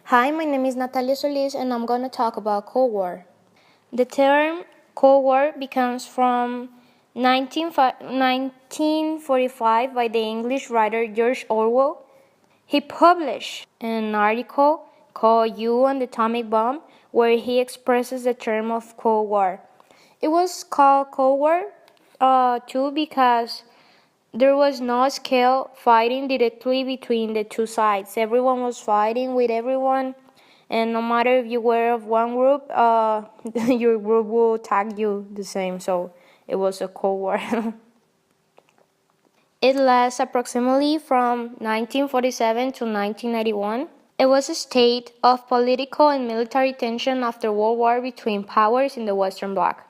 Hi, my name is Natalia Solis and I'm going to talk about Cold War. The term Cold War comes from 1945 by the English writer George Orwell. He published an article called You and the Atomic Bomb where he expresses the term of Cold War. It was called Cold War too because there was no scale fighting directly between the two sides. Everyone was fighting with everyone, and no matter if you were of one group, your group will attack you the same. So it was a Cold War. It lasts approximately from 1947 to 1991. It was a state of political and military tension after World War between powers in the Western Bloc.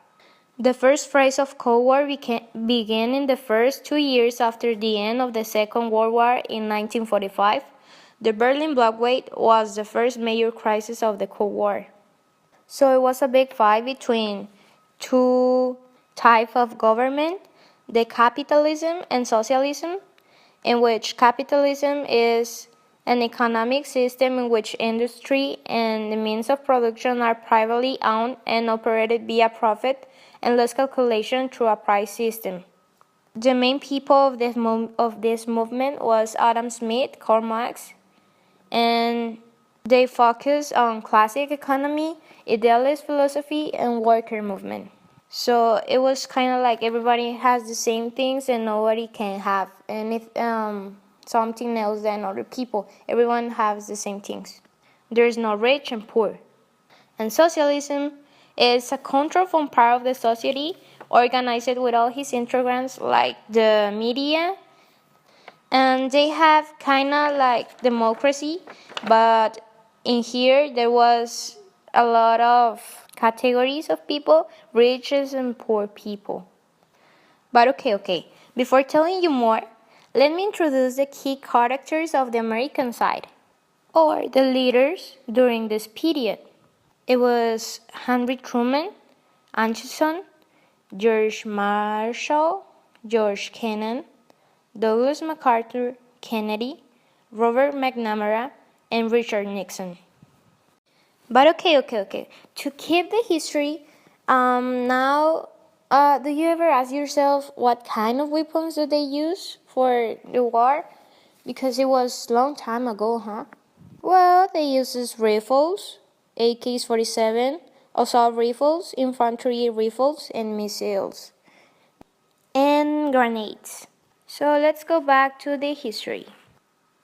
The first phase of Cold War began in the first 2 years after the end of the Second World War in 1945. The Berlin Blockade was the first major crisis of the Cold War. So it was a big fight between two types of government, the capitalism and socialism, in which capitalism is an economic system in which industry and the means of production are privately owned and operated via profit and loss calculation through a price system. The main people of this movement was Adam Smith, Karl Marx, and they focus on classic economy, idealist philosophy, and worker movement. So it was kind of like everybody has the same things and nobody can have something else than other people. Everyone has the same things. There's no rich and poor. And socialism is a control part of the society organized with all his integrants like the media. And they have kind of like democracy, but in here there was a lot of categories of people, rich and poor people. But okay. Before telling you more, let me introduce the key characters of the American side, or the leaders during this period. It was Harry Truman, Acheson, George Marshall, George Kennan, Douglas MacArthur, Kennedy, Robert McNamara, and Richard Nixon. But okay. To keep the history, now, do you ever ask yourself what kind of weapons do they use for the war? Because it was a long time ago, huh? Well, they uses rifles, AK-47, assault rifles, infantry rifles, and missiles, and grenades. So let's go back to the history.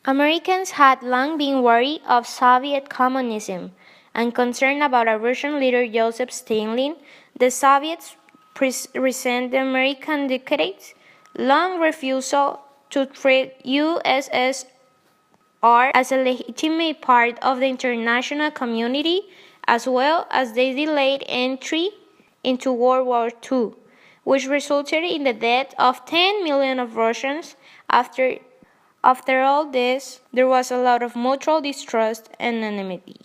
Americans had long been wary of Soviet communism and concerned about a Russian leader Joseph Stalin. The Soviets resent the American dictate's long refusal to treat USSR as a legitimate part of the international community, as well as they delayed entry into World War II, which resulted in the death of 10 million of Russians. After all this, there was a lot of mutual distrust and enmity.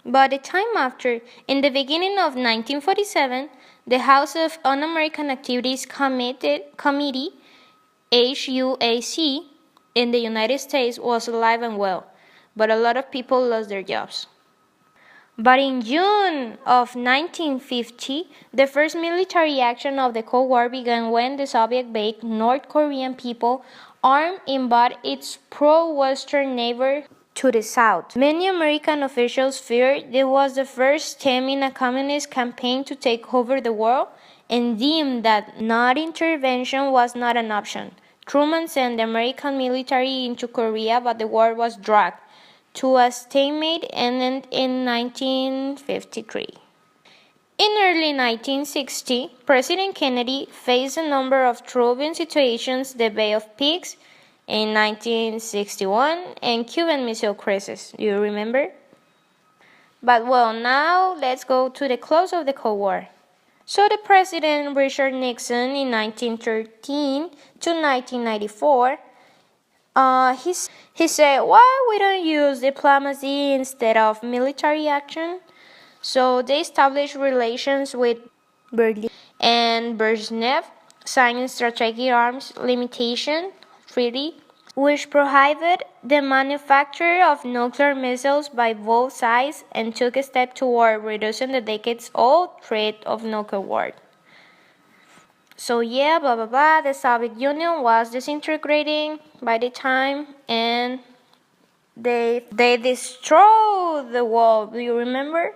But the time after, in the beginning of 1947, the House of Un-American Activities Committee, HUAC, in the United States was alive and well, but a lot of people lost their jobs. But in June of 1950, the first military action of the Cold War began when the Soviet-backed North Korean people armed invaded its pro-Western neighbor to the south. Many American officials feared this was the first step in a communist campaign to take over the world and deemed that non-intervention was not an option. Truman sent the American military into Korea, but the war was dragged to a stalemate ended in 1953. In early 1960, President Kennedy faced a number of troubling situations, the Bay of Pigs in 1961 and Cuban Missile Crisis. Do you remember? But well, now let's go to the close of the Cold War. So the President Richard Nixon in 1913 to 1994, he said, why we don't use diplomacy instead of military action? So they established relations with Berlin and Brezhnev, signing strategic arms limitation treaty which prohibited the manufacture of nuclear missiles by both sides and took a step toward reducing the decades-old threat of nuclear war. So yeah, blah blah blah, the Soviet Union was disintegrating by the time, and they destroyed the world. Do you remember?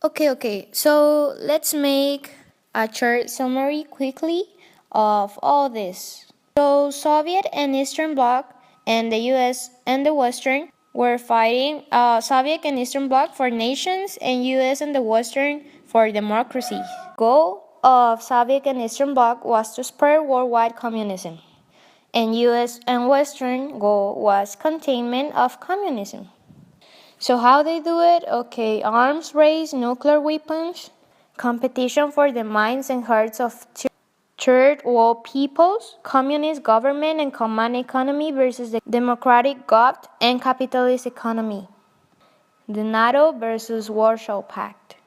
Okay, so let's make a short summary quickly of all this. So Soviet and Eastern Bloc and the US and the Western were fighting, Soviet and Eastern Bloc for nations and US and the Western for democracy. Goal of Soviet and Eastern Bloc was to spread worldwide communism, and US and Western goal was containment of communism. So how they do it? Okay, arms race, nuclear weapons, competition for the minds and hearts of third world peoples, communist government and command economy versus the democratic government and capitalist economy. The NATO versus Warsaw Pact.